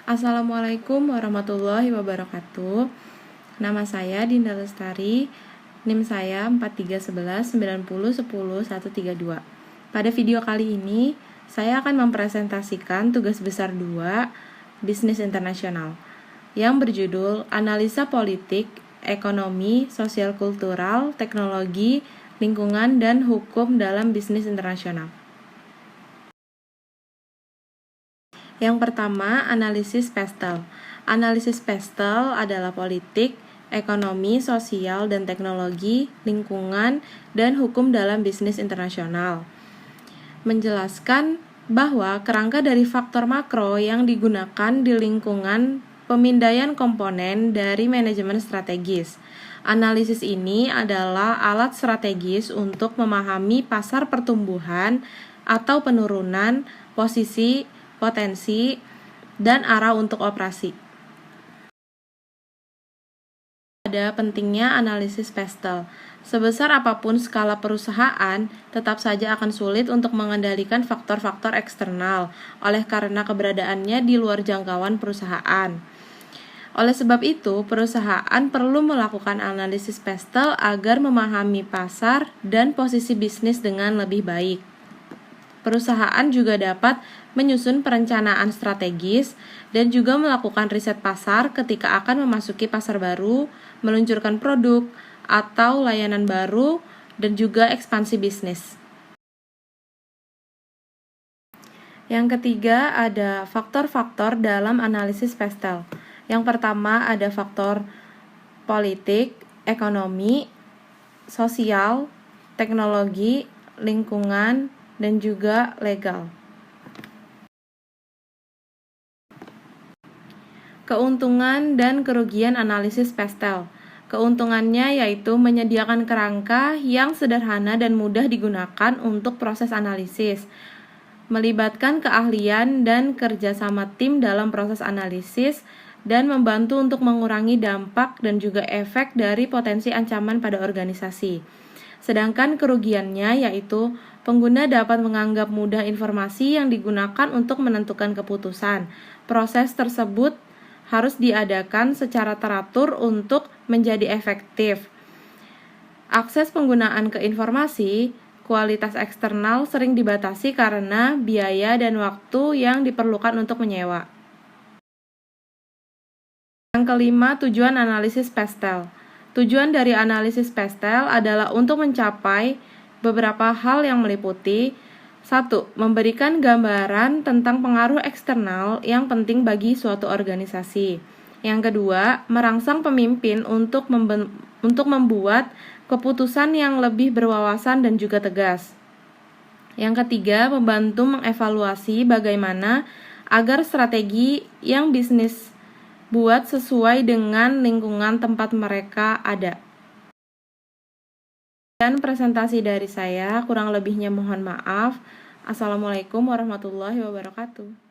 Assalamualaikum warahmatullahi wabarakatuh. Nama saya Dinda Lestari, NIM saya 431190100132. Pada video kali ini, saya akan mempresentasikan tugas besar 2 Bisnis Internasional yang berjudul Analisa Politik, Ekonomi, Sosial Kultural, Teknologi, Lingkungan, dan Hukum dalam Bisnis Internasional. Yang pertama, analisis PESTEL. Analisis PESTEL adalah politik, ekonomi, sosial, dan teknologi, lingkungan, dan hukum dalam bisnis internasional. Menjelaskan bahwa kerangka dari faktor makro yang digunakan di lingkungan pemindaian komponen dari manajemen strategis. Analisis ini adalah alat strategis untuk memahami pasar pertumbuhan atau penurunan, posisi, potensi, dan arah untuk operasi. Ada pentingnya analisis PESTEL. Sebesar apapun skala perusahaan, tetap saja akan sulit untuk mengendalikan faktor-faktor eksternal oleh karena keberadaannya di luar jangkauan perusahaan. Oleh sebab itu, perusahaan perlu melakukan analisis PESTEL agar memahami pasar dan posisi bisnis dengan lebih baik. Perusahaan juga dapat menyusun perencanaan strategis dan juga melakukan riset pasar ketika akan memasuki pasar baru, meluncurkan produk atau layanan baru, dan juga ekspansi bisnis. Yang ketiga, ada faktor-faktor dalam analisis PESTEL. Yang pertama ada faktor politik, ekonomi, sosial, teknologi, lingkungan, dan juga legal. Keuntungan dan kerugian analisis PESTEL. Keuntungannya yaitu menyediakan kerangka yang sederhana dan mudah digunakan untuk proses analisis, melibatkan keahlian dan kerjasama tim dalam proses analisis, dan membantu untuk mengurangi dampak dan juga efek dari potensi ancaman pada organisasi. Sedangkan kerugiannya yaitu pengguna dapat menganggap mudah informasi yang digunakan untuk menentukan keputusan. Proses tersebut harus diadakan secara teratur untuk menjadi efektif. Akses penggunaan ke informasi, kualitas eksternal sering dibatasi karena biaya dan waktu yang diperlukan untuk menyewa. Yang kelima, tujuan analisis PESTEL. Tujuan dari analisis PESTEL adalah untuk mencapai beberapa hal yang meliputi 1. Memberikan gambaran tentang pengaruh eksternal yang penting bagi suatu organisasi. Yang kedua, merangsang pemimpin untuk membuat keputusan yang lebih berwawasan dan juga tegas. Yang ketiga, membantu mengevaluasi bagaimana agar strategi yang bisnis buat sesuai dengan lingkungan tempat mereka ada. Dan presentasi dari saya, kurang lebihnya mohon maaf. Assalamualaikum warahmatullahi wabarakatuh.